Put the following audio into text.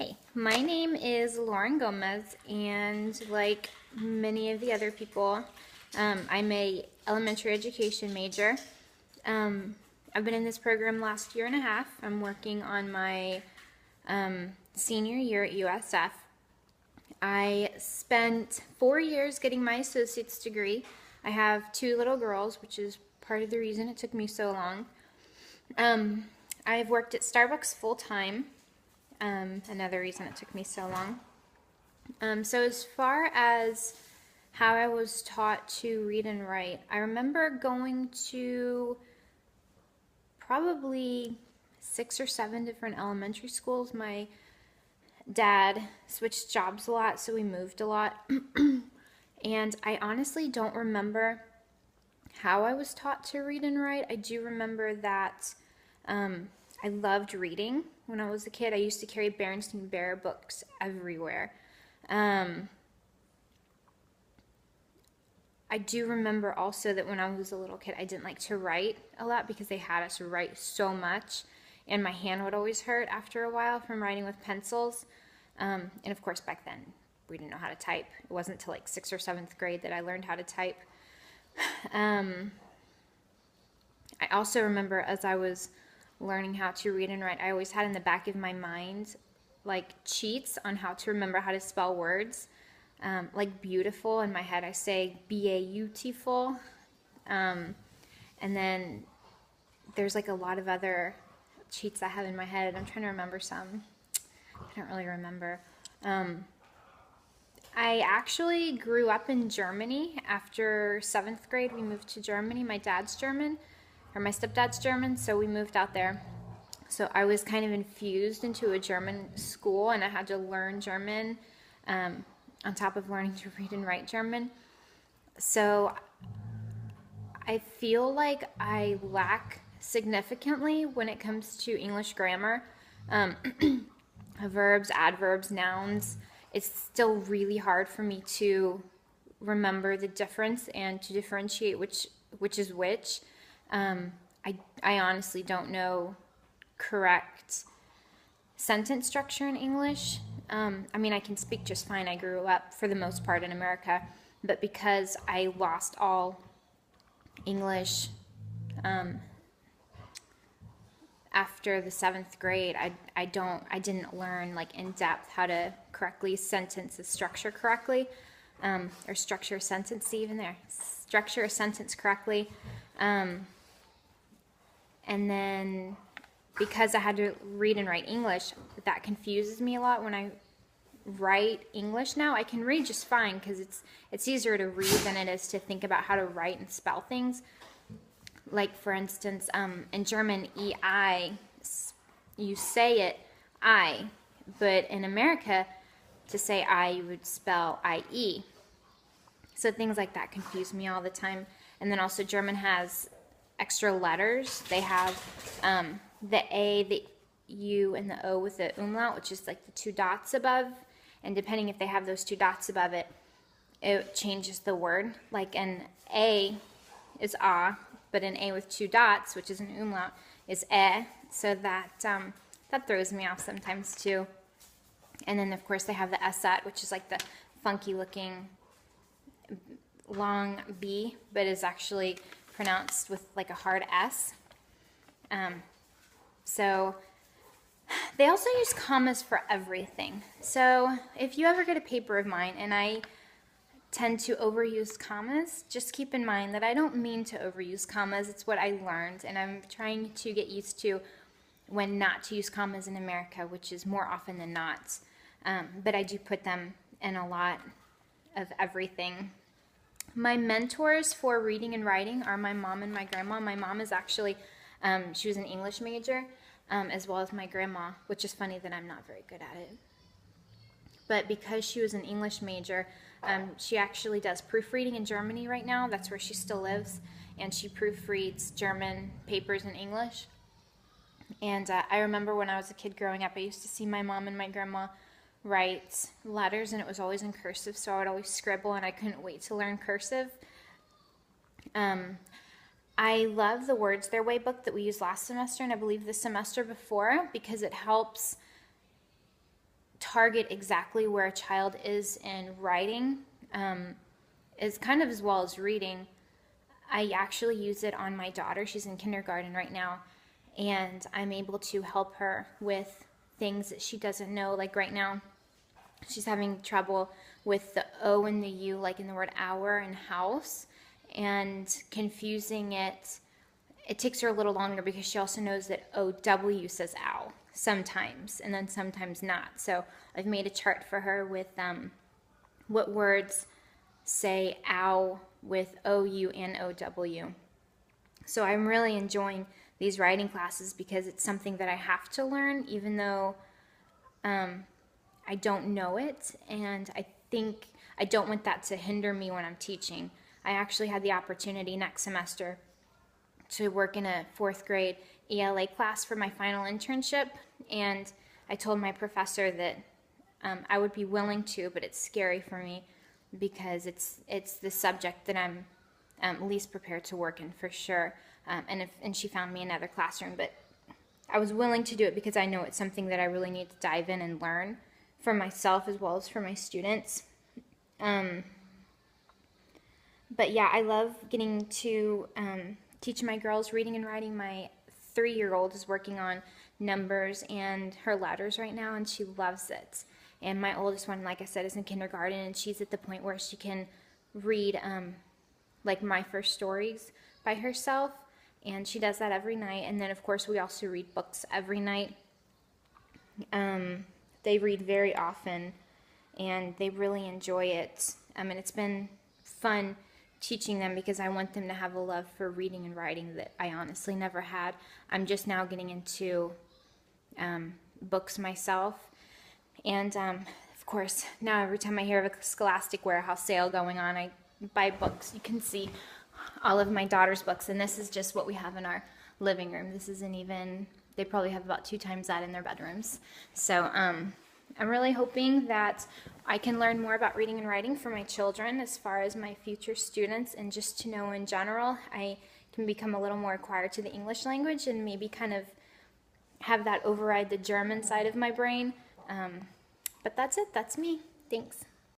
Hey, my name is Lauren Gomez, and like many of the other people, I'm a elementary education major. Um, I've been in this program last year and a half. I'm working on my senior year at USF. I spent 4 years getting my associate's degree. I have two little girls, which is part of the reason it took me so long. I've worked at Starbucks full time. Another reason it took me so long. So as far as how I was taught to read and write, I remember going to probably 6 or 7 different elementary schools. My dad switched jobs a lot, so we moved a lot. And I honestly don't remember how I was taught to read and write. I do remember that I loved reading when I was a kid. I used to carry Berenstain Bear books everywhere. I do remember also that when I was a little kid, I didn't like to write a lot because they had us write so much, and my hand would always hurt after a while from writing with pencils. And of course, back then, we didn't know how to type. It wasn't until like 6th or 7th grade that I learned how to type. I also remember as I was learning how to read and write, I always had in the back of my mind like cheats on how to remember how to spell words. Like beautiful, in my head I say beautiful. And then there's like a lot of other cheats I have in my head. I'm trying to remember some. I don't really remember. I actually grew up in Germany. After 7th grade, we moved to Germany. My dad's German, or my stepdad's German, so we moved out there. So I was kind of infused into a German school, and I had to learn German on top of learning to read and write German. So I feel like I lack significantly when it comes to English grammar. Verbs, adverbs, nouns. It's still really hard for me to remember the difference and to differentiate which is which. I honestly don't know correct sentence structure in English. I mean, I can speak just fine. I grew up for the most part in America, but because I lost all English after the 7th grade, I didn't learn like in depth how to correctly sentence a structure correctly, or structure a sentence. See, even there, structure a sentence correctly, and then because I had to read and write English, that confuses me a lot. When I write English now, I can read just fine because it's easier to read than it is to think about how to write and spell things. Like for instance, in German, ei, you say it I, but in America, to say I, you would spell IE. So things like that confuse me all the time. And then also German has extra letters. They have the A, the U, and the O with the umlaut, which is like the 2 dots above. And depending if they have those 2 dots above it, it changes the word. Like an A is ah, but an A with 2 dots, which is an umlaut, is eh. So that throws me off sometimes too. And then of course they have the esat, which is like the funky looking long B, but is actually pronounced with like a hard S. So they also use commas for everything. So if you ever get a paper of mine and I tend to overuse commas, just keep in mind that I don't mean to overuse commas. It's what I learned, and I'm trying to get used to when not to use commas in America, which is more often than not. But I do put them in a lot of everything. My mentors for reading and writing are my mom and my grandma. My mom is actually, she was an English major, as well as my grandma, which is funny that I'm not very good at it. But because she was an English major, she actually does proofreading in Germany right now. That's where she still lives, and she proofreads German papers in English. And I remember when I was a kid growing up, I used to see my mom and my grandma write letters, and it was always in cursive, so I would always scribble, and I couldn't wait to learn cursive. I love the Words Their Way book that we used last semester, and I believe the semester before, because it helps target exactly where a child is in writing, is kind of as well as reading. I actually use it on my daughter. She's in kindergarten right now, and I'm able to help her with things that she doesn't know. Like right now, she's having trouble with the O and the U, like in the word hour and house, and confusing it. It takes her a little longer because she also knows that OW says ow sometimes, and then sometimes not. So I've made a chart for her with what words say ow with OU and OW. So I'm really enjoying these writing classes because it's something that I have to learn, even though I don't know it, and I think I don't want that to hinder me when I'm teaching. I actually had the opportunity next semester to work in a 4th grade ELA class for my final internship, and I told my professor that I would be willing to, but it's scary for me because it's the subject that I'm least prepared to work in for sure. And she found me another classroom, but I was willing to do it because I know it's something that I really need to dive in and learn for myself as well as for my students. But yeah, I love getting to teach my girls reading and writing. My 3-year-old is working on numbers and her letters right now, and she loves it. And my oldest one, like I said, is in kindergarten, and she's at the point where she can read like my first stories by herself, and she does that every night. And then of course we also read books every night. They read very often, and they really enjoy it. And it's been fun teaching them because I want them to have a love for reading and writing that I honestly never had. I'm just now getting into books myself. And of course, now every time I hear of a Scholastic Warehouse sale going on, I buy books. You can see all of my daughter's books, and this is just what we have in our living room. This isn't even, they probably have about 2 times that in their bedrooms. So I'm really hoping that I can learn more about reading and writing for my children as far as my future students, and just to know in general I can become a little more acquired to the English language and maybe kind of have that override the German side of my brain. But that's it. That's me. Thanks.